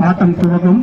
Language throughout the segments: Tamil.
ஆட்டம் துவங்கும்.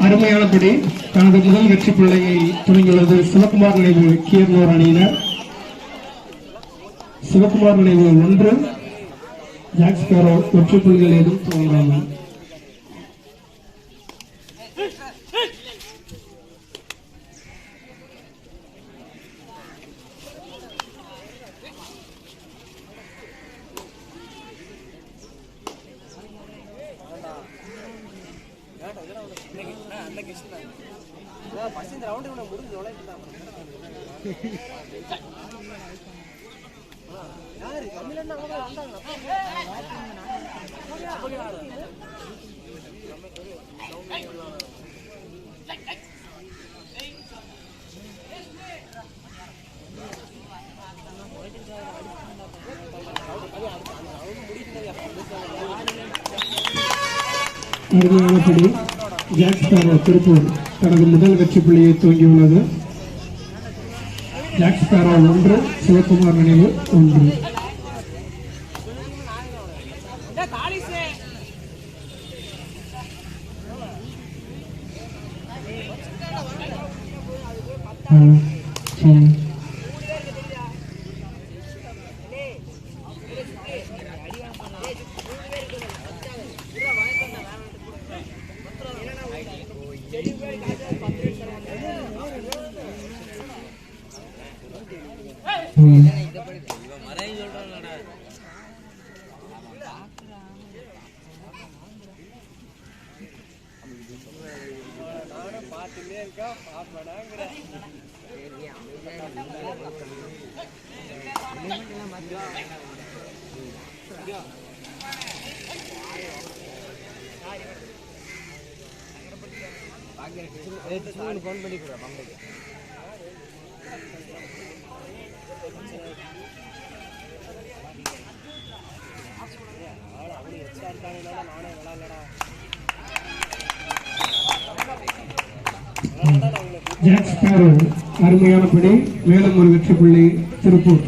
அருமையானபடி தனது முதல் வெற்றி பிள்ளையை துவங்கியுள்ளது சிவகுமார் நினைவு கீரனூர் அணியினர். சிவகுமார் நினைவு 1, ஜாக் ஸ்பேரோ வெற்றி புள்ளிகள் ஏதும் துவங்காமல். அருமையானபடி ஜாக் ஸ்பேரோ திருப்பூர் தனது முதல் வெற்றி புள்ளியை துவங்கியுள்ளது. ஜாக் ஸ்பேரோ 1, சிவகுமார் நினைவு 1. ஜாக் ஸ்பேரோ அருமையானபடி மேலும் ஒரு வெற்றி புள்ளி திருப்பூர்.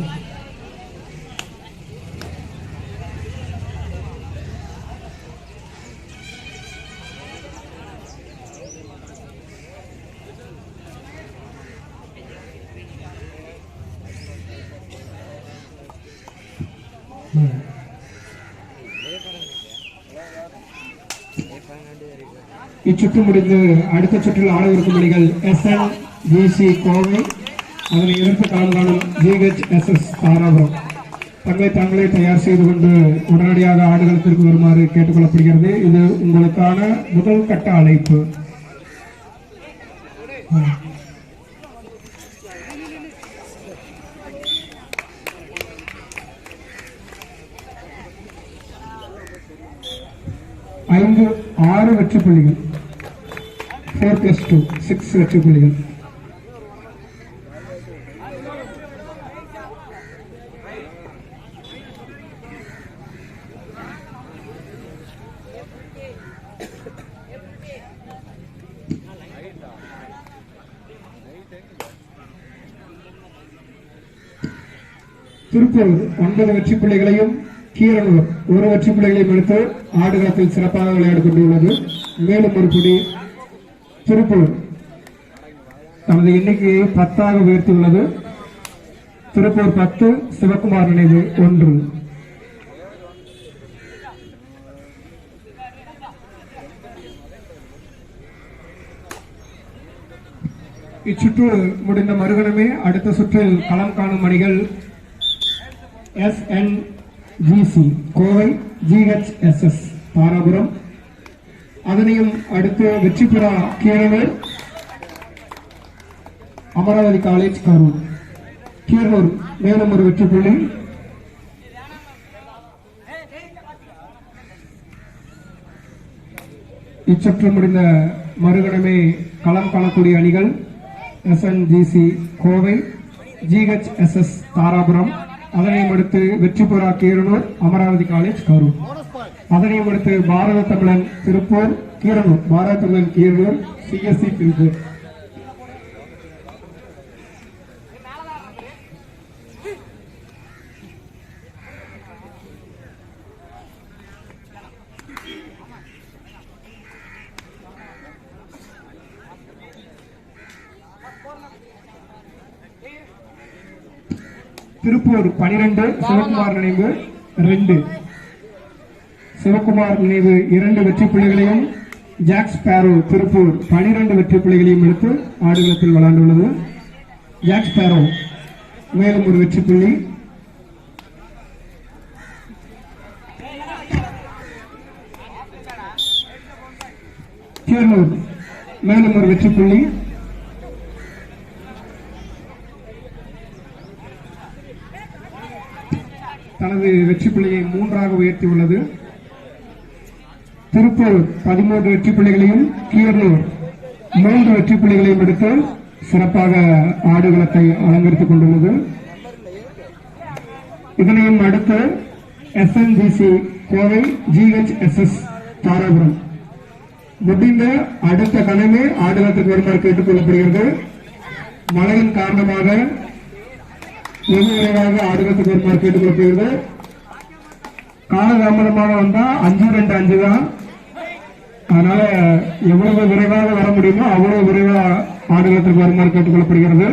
இச்சுற்று முடிந்து அடுத்த சுற்றில் ஆடவிருக்கும் அணிகள் SNGC கோவை, அதனை எதிர்த்து களம் காணும் GHSS தாராபுரம். தங்களை தாங்களே தயார் செய்து கொண்டு உடனடியாக ஆடுகளத்திற்கு வருமாறு கேட்டுக்கொள்ளப்படுகிறது. இது உங்களுக்கான முதல் கட்ட அழைப்பு. ஐந்து 6 வெற்றி புள்ளிகள், 4+2 6 வெற்றி புள்ளிகள். திருப்பூர் 9 வெற்றி புள்ளிகளையும் கீரனூர் 1 வெற்றி புள்ளிகளையும் எடுத்து ஆடுகளத்தில் சிறப்பாக விளையாடிக் கொண்டுள்ளது. மேலும் ஒரு புள்ளி திருப்பூர் தனது எண்ணிக்கையை 10ஆக உயர்த்தியுள்ளது. திருப்பூர் 10, சிவகுமார் நினைவு 1. இச்சுற்று முடிந்த மறுகணமே அடுத்த சுற்றில் களம் காணும் அணிகள் SNGC கோவை, GHSS தாராபுரம். அதனையும் அடுத்து வெற்றி பெறா கீரனூர், அமராவதி காலேஜ் கரூர். கீரனூர் மேலும் ஒரு வெற்றி புள்ளி. இச்சுற்று முடிந்த மறுகணமே களம் காணக்கூடிய அணிகள் SNGC கோவை, GHSS தாராபுரம், அதனையும் அடுத்து வெற்றிபுரா கீரனூர், அமராவதி காலேஜ் கரூர், அதனையும் அடுத்து பாரத தமிழன் திருப்பூர் கீரனூர், பாரத தமிழன் கீரனூர், CSC திருப்பூர். திருப்பூர் 12, சிவகுமார் நினைவு 2. சிவகுமார் நினைவு 2 வெற்றி புள்ளிகளையும், ஜாக் ஸ்பாரோ திருப்பூர் 12 வெற்றி புள்ளிகளையும் எடுத்து ஆடுகளத்தில் விளையாண்டுள்ளது. ஜாக் ஸ்பாரோ மேலும் ஒரு வெற்றி புள்ளி. கீரனூர் மேலும் ஒரு வெற்றி புள்ளி. தனது வெற்றி புள்ளியை 3ஆக உயர்த்தியுள்ளது. திருப்பூர் 13 வெற்றி புள்ளிகளையும், கீரனூர் 3 வெற்றி புள்ளிகளையும் எடுத்து சிறப்பாக ஆடுகளத்தை அலங்கரித்துக் கொண்டுள்ளது. இதனையும் அடுத்து SNGC கோவை, GHSS தாராபுரம் முடிந்த அடுத்த கணமே ஆடுகளத்துக்கு வருமாறு கேட்டுக் கொள்ளப்படுகிறது. மழையின் காரணமாக வெகு விரைவாக ஆடுகளத்துக்கு வருமாறு கேட்டுக் கொள்ளப்படுகிறது. காலதாமதமாக வந்தா 5-2-5 தான். அதனால எவ்வளவு விரைவாக வர முடியுமோ அவ்வளவு விரைவாக ஆடுகளத்துக்கு வருமாறு கேட்டுக் கொள்ளப்படுகிறது.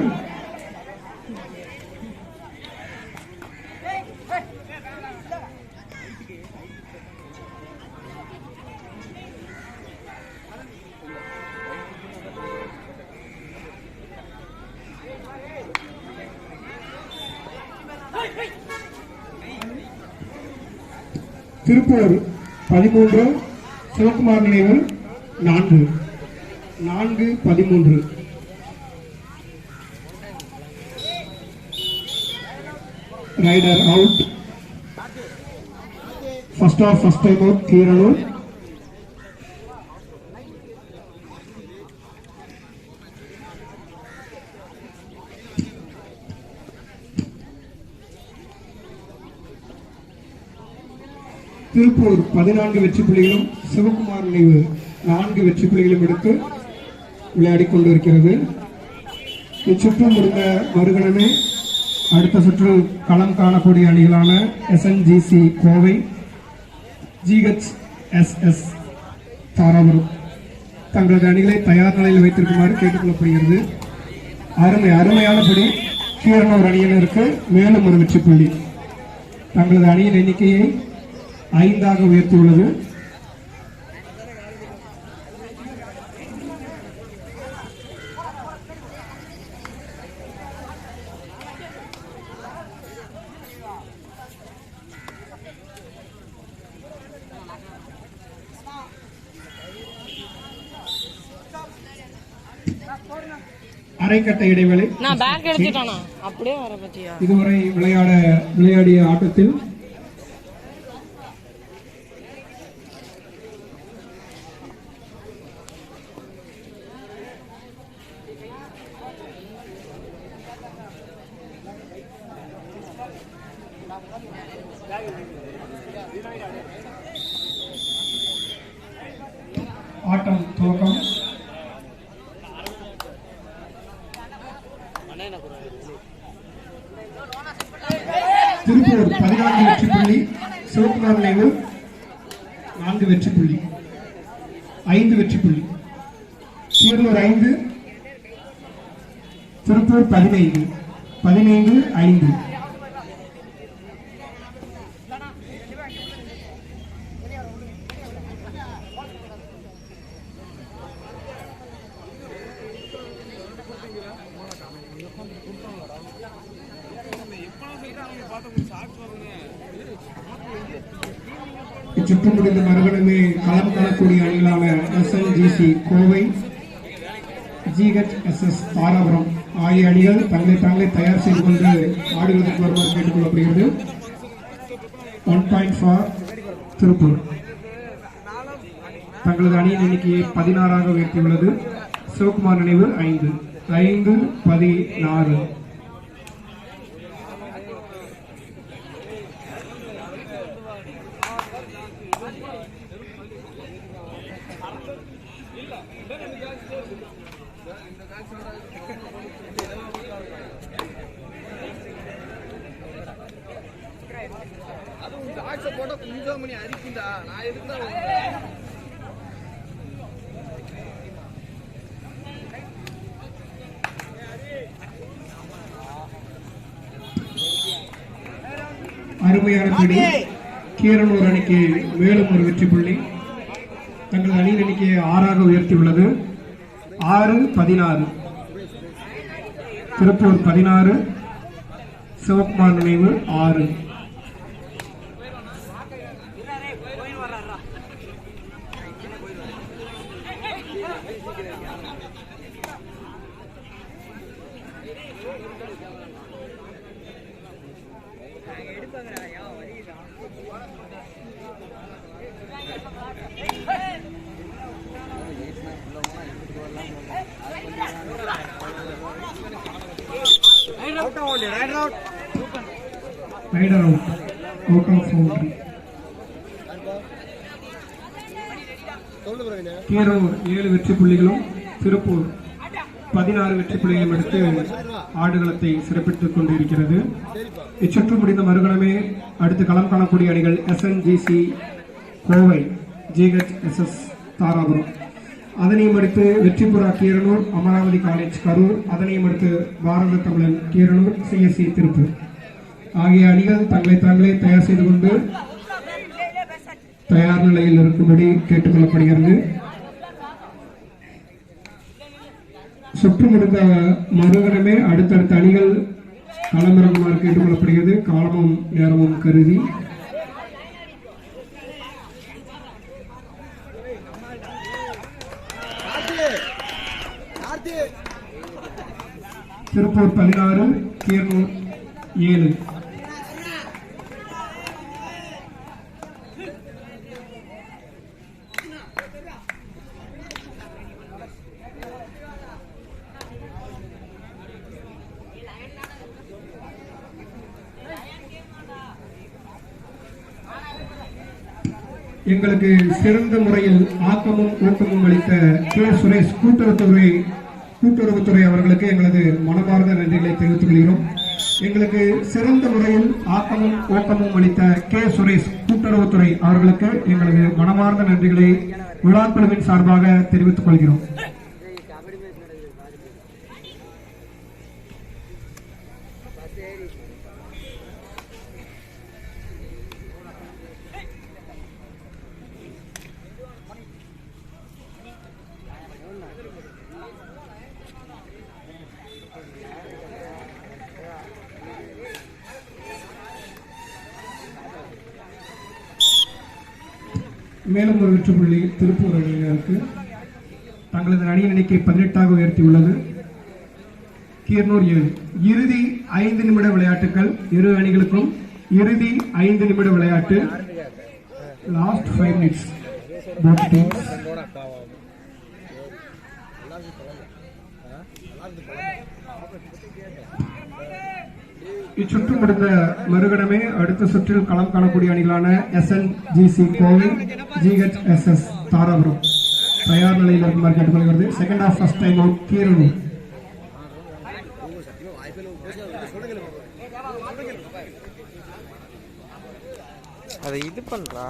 திருப்பூர் 13, சிவகுமார் நினைவு 4-13. Raider out. First of first time out Keeranur. Tiruppur 14 வெற்றி புள்ளிகளும், சிவகுமார் நினைவு 4 வெற்றி புள்ளிகளும் எடுத்து விளையாடிக் கொண்டிருக்கிறது. இச்சுற்று முடிந்த மறுகணமே அடுத்த சுற்று களம் காணக்கூடிய அணிகளான SNGC கோவை, GHSS தாராபுரம் தங்களது அணிகளை தயார் நிலையில் வைத்திருக்குமாறு கேட்டுக் கொள்ளப்படுகிறது. அருமையானபடி கீரனூர் அணியினருக்கு மேலும் ஒரு வெற்றி புள்ளி. தங்களது அணியின் எண்ணிக்கையை 5ஆக உயர்த்தியுள்ளது. அரைக்கட்ட இடைவேளை. இதுவரை விளையாடிய ஆட்டத்தில் ஆட்டம் துவக்கம். திருப்பூர் 14 வெற்றி புள்ளி, சிவகுமார் நினைவு 4 வெற்றி புள்ளி, 5 வெற்றி புள்ளி. கீரனூர் 5, திருப்பூர் 15-5. இச்சுற்று முடிந்த மறுகணமே களம் காணக்கூடிய அணிகளான SNGC கோவை, GHSS தாராபுரம் ஆகிய அணிகள் தங்களை தயார் செய்து கொண்டு ஆடுகளத்துக்கு வருமாறு கேட்டுக் கொள்ளப்படுகிறது. 1 point for திருப்பூர். தங்களது அணியின் எண்ணிக்கையை 16 உயர்த்தியுள்ளது. சிவகுமார் நினைவு 5 5-16. போட்டா கொஞ்சம் மணி அரிக்குண்டா நான் எதுக்கு அருமையான பிடி. கீரனூர் அணிக்கு மேலும் ஒரு வெற்றி புள்ளி. தங்கள் அணியின் எண்ணிக்கையை 6 உயர்த்தியுள்ளது. 6-16. திருப்பூர் 16, சிவகுமார் நினைவு 6. Rider out of boundary. Keeranur 7 வெற்றி புள்ளிகளும் திருப்பூர் 16 வெற்றி புள்ளிகளும் எடுத்து ஆடுகளத்தை சிறப்பித்துக் கொண்டிருக்கிறது. இச்சுற்று முடிந்த மறுகணமே அடுத்து களம் காணக்கூடிய அணிகள் SNGC கோவை, GHSS தாராபுரம். அதனையும் அடுத்து வெற்றிபுரா கீரனூர், அமராவதி காலேஜ் கரூர். அதனையும் அடுத்து பாரத தமிழன் கீரனூர், CSC திருப்பூர் ஆகிய அணிகள் தங்களை தயார் செய்து கொண்டு தயார் நிலையில் இருக்கும்படி கேட்டுக்கொள்ளப்படுகிறது. சுற்று முடிந்த மறுகணமே அடுத்தடுத்த அணிகள் களமிறங்குமாறு கேட்டுக்கொள்ளப்படுகிறது. காலமும் நேரமும் கருதி திருப்பூர் 16, கீரனூர் 7. எங்களுக்கு சிறந்த முறையில் ஆக்கமும் ஊக்கமும் அளித்த கே. சுரேஷ் கூட்டுறவுத்துறை அவர்களுக்கு எங்களது மனமார்ந்த நன்றிகளை தெரிவித்துக் கொள்கிறோம். எங்களுக்கு சிறந்த முறையில் ஆக்கமும் ஊக்கமும் அளித்த கே. சுரேஷ் கூட்டுறவுத்துறை அவர்களுக்கு எங்களது மனமார்ந்த நன்றிகளை விழாக்குழுவின் சார்பாக தெரிவித்துக் கொள்கிறோம். மேலும் ஒரு வெற்றி புள்ளி திருப்பூர் அணியினருக்கு. தங்களது அணியின் எண்ணிக்கை 18 உயர்த்தியுள்ளது. கீரனூர் 7. இறுதி 5 நிமிட விளையாட்டுகள் இரு அணிகளுக்கும். இறுதி 5 நிமிட விளையாட்டு. Last 5 minutes. இச்சுற்று முடிந்த மறுகணமே அடுத்த சுற்றில் களம் காணக்கூடிய அணிகளான SNGC கோவை, GHSS தாராபுரம் தயார் நிலையில் இருக்குமாறு கேட்டுக்கொள்கிறது. Second half first time out Keeranur. அதை இது பண்றா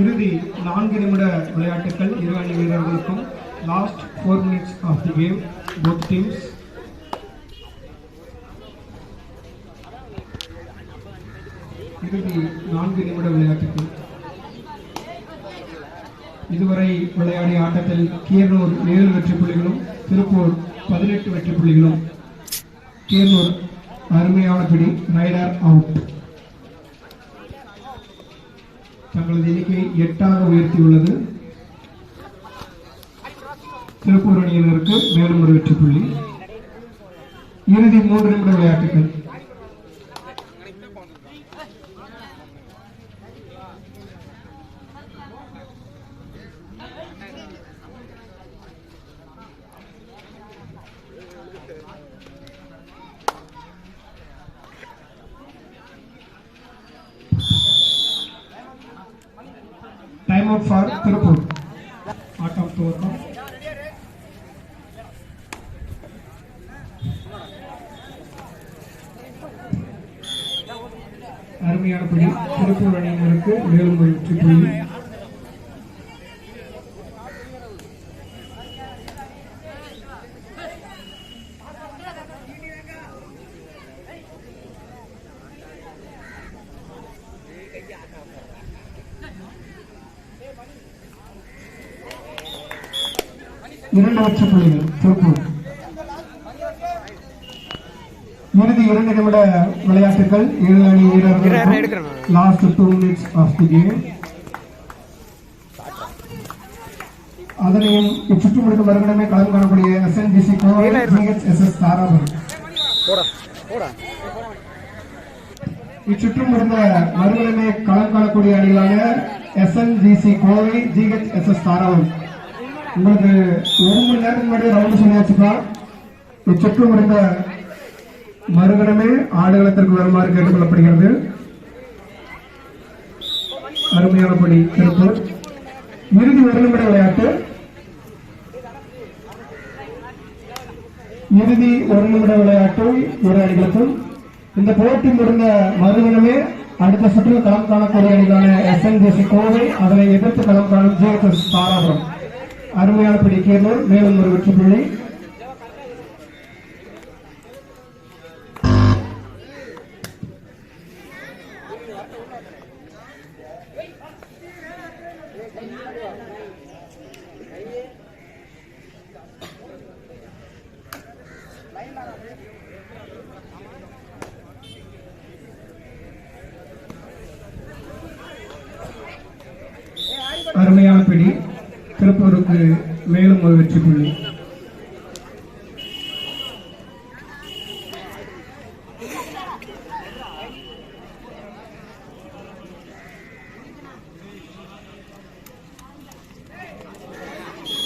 இறுதி 4 நிமிட விளையாட்டுகள் இரு அணி வீரர்களுக்கும். Last 4 minutes of the game both teams. இறுதி 4 நிமிட விளையாட்டுக்கு. இதுவரை விளையாடிய ஆட்டத்தில் கீரனூர் 7 வெற்றி புள்ளிகளும் திருப்பூர் 18 வெற்றி புள்ளிகளும். கீரனூர் அருமையான பிடி, ரைடர் அவுட். தங்களது எண்ணிக்கை 8 உயர்த்தியுள்ளது. திருப்பூர் அணியினருக்கு மேலும் ஒரு வெற்றி புள்ளி. இறுதி 3 நிமிட விளையாட்டுகள். Time out for Tiruppur. ஆட்டம் துவக்கம். அருமையான படி திருப்பூர் அணியினருக்கு மேலும் ஒரு வெற்றி புள்ளி. இரண்டு வெற்றி புள்ளிகள் திருப்பூர். இறுதி 2 நிமிட விளையாட்டுகள். 7 அணி வீரர்கள். Last 2 minutes of the game. அதனையும் இச்சுற்று முடிக்கும் வருடமே களம் காணக்கூடிய SNGC கோவை, GHSS தாராபுரம். இச்சுற்று முடிந்த மறுபடியுமே களம் காணக்கூடிய அணிகளான SNGC கோவை, GHSS தாராபுரம். உங்களுக்கு 1 மணி நேரத்துக்கு முன்னாடி ரவுண்ட் சொல்லி வச்சுப்பா. இச்சுற்று முடிந்த மறுகணமே ஆடுகளத்திற்கு வருமாறு கேட்டுக் கொள்ளப்படுகிறது. அருமையான படி திருப்பூர். இறுதி 1 நிமிட விளையாட்டு. இறுதி 1 நிமிட விளையாட்டு இரு அணிகளுக்கும். இந்த போட்டி முடிந்த மறுகணமே அடுத்த சுற்றில் களம் காணக்கூடிய அணிகளான SNGC கோவை, அதனை எதிர்த்து களம் காணும் GHSS தாராபுரம். அருமையான படி கீரனூர், மேலும் ஒரு வெற்றி புள்ளி. அருமையான பிடி திருப்பூருக்கு மேலும் ஒரு வெற்றி புள்ளி.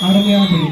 அருமையான பிடி.